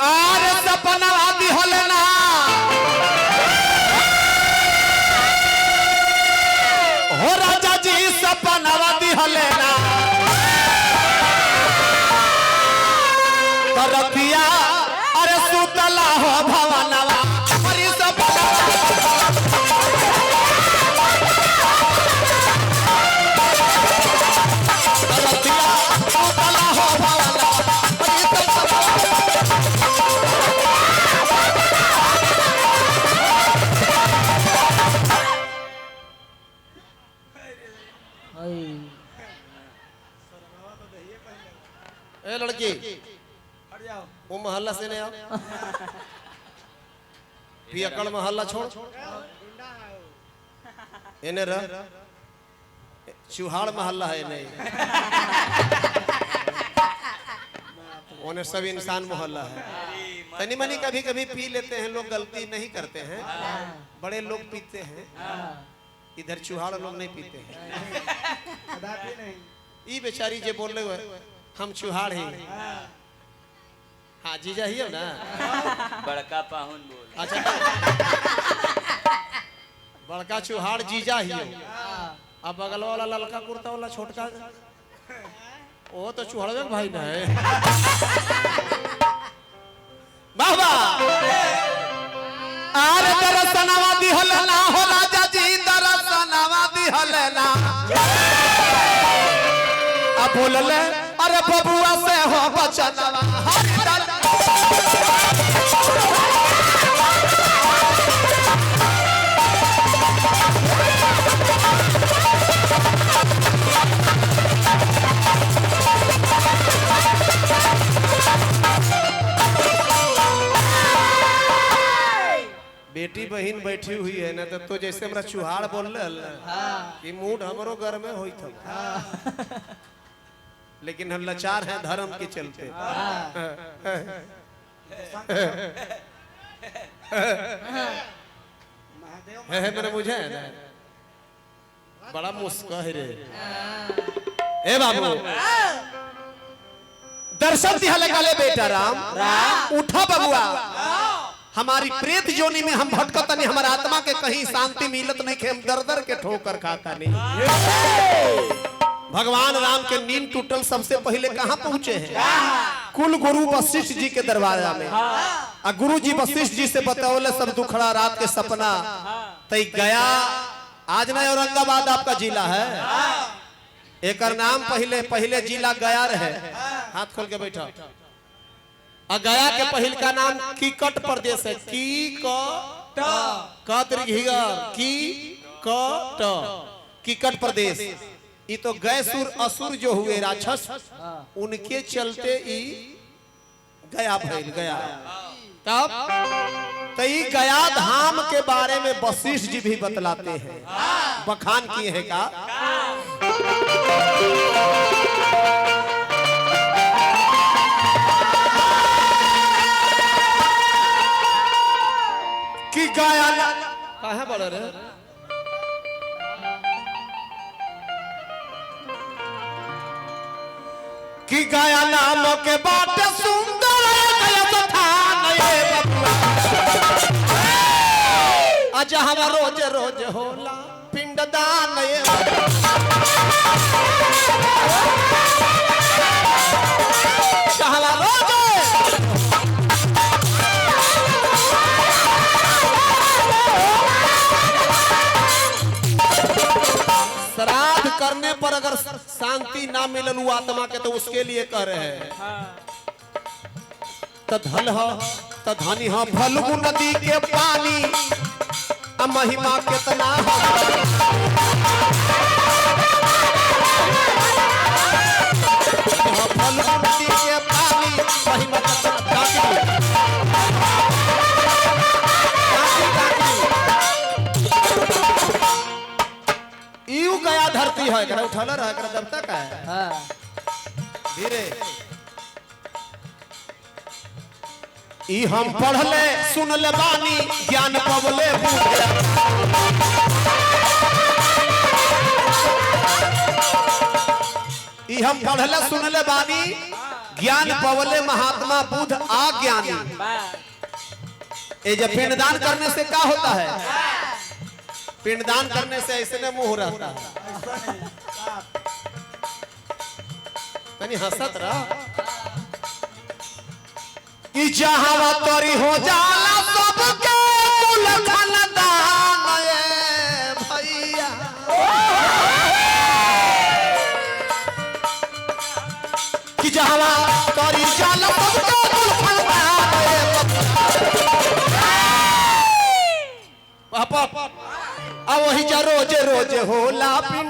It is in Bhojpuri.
आरे सपना दिहले ना हो राजा जी सपना दिहले ना करतिया अरे सुतला हो भवनवा हरि सपना करतिया सुतला हो भवनवा हरि सपना ए लड़की वो मोहल्ला से नहीं आओ पियकड़ मोहल्ला छोड़ इन्हें रह चुहाड़ मोहल्ला है नहीं उन्हें सब इंसान मोहल्ला है तनी मनी कभी कभी पी लेते हैं लोग गलती नहीं करते हैं बड़े लोग पीते हैं इधर चुहाड़ लोग नहीं पीते हैं ये बेचारी जे बोल रहे हो हम चुहाड़ हैं हाँ जीजा ही हो ना बड़का पाहुन बोल अच्छा बड़का चुहाड़ जीजा ही हो अब बगल वाला ललका कुर्ता वाला छोटका वो तो चुहाड़वे भाई ना है बाबा अरे दरसनवा दिहल ना हो राजा जी दरसनवा दिहल ना अब बोल ले अरे बबुआ से हो बचनवा बेटी बहन बैठी हुई है ना तो जैसे हमरा चुहाड़ बोल रहे कि मूड हमरो घर में होई था लेकिन हम लाचार हैं धर्म के चलते है मेरे मुझे है ना बड़ा मुस्का है रे ए बाबू दर्शन दिहले काले बेटा राम उठा बबुआ हमारी प्रेत जोनी में हम भटकता नहीं हमारा आत्मा के कहीं शांति मिलत नहीं कि हम दर दर के ठोकर खाता नहीं भगवान राम के नींद टूटल सबसे पहले कहाँ पहुंचे हैं कुल गुरु वशिष्ठ जी के दरबार में और गुरु जी वशिष्ठ जी से बतौले सब दुखड़ा रात के सपना तई गया आज ना औरंगाबाद आपका जिला है एक नाम पहले जिला गया रहे हाथ खोल के बैठा गया के पहिल का नाम कीकट प्रदेश है कीकट प्रदेश ये तो गैसुर असुर जो हुए राक्षस उनके चलते ही गया भइल गया तब तो ये गया धाम के बारे में वशिष्ठ जी भी बतलाते हैं बखान किए हैं का कि गया कहाँ बोल रहे कि गया नाम के बाटे सुंदर गया स्थान ये बबुआ आज हम रोज रोज होला पिंडदान ये कहला रोज श्राद्ध करने पर अगर शांति ना मिलन आत्मा के तो उसके लिए कह रहे हैं तधनी हो फल्गु नदी के पानी महिमा कितना हो फल्गु नदी के पानी महिमा कितना यू गया धरती है करा उठाला रहा करा जब तक है हां धीरे ई हम पढ़ले सुनले बानी ज्ञान पवले ई हम पढ़ले सुनले बानी ज्ञान पवले महात्मा बुद्ध आ ज्ञानी। ये जब पिंडदान करने से क्या होता है? पिंडदान करने से ऐसे न मुंह रहता है, तनी हंसत रहा कि जहां तोरी हो जाला सबके कुल खानदान ए भैया। कि जहां तोरी जाला सबके कुल खानदान अब वही जा रोजे रोजे होला पिंड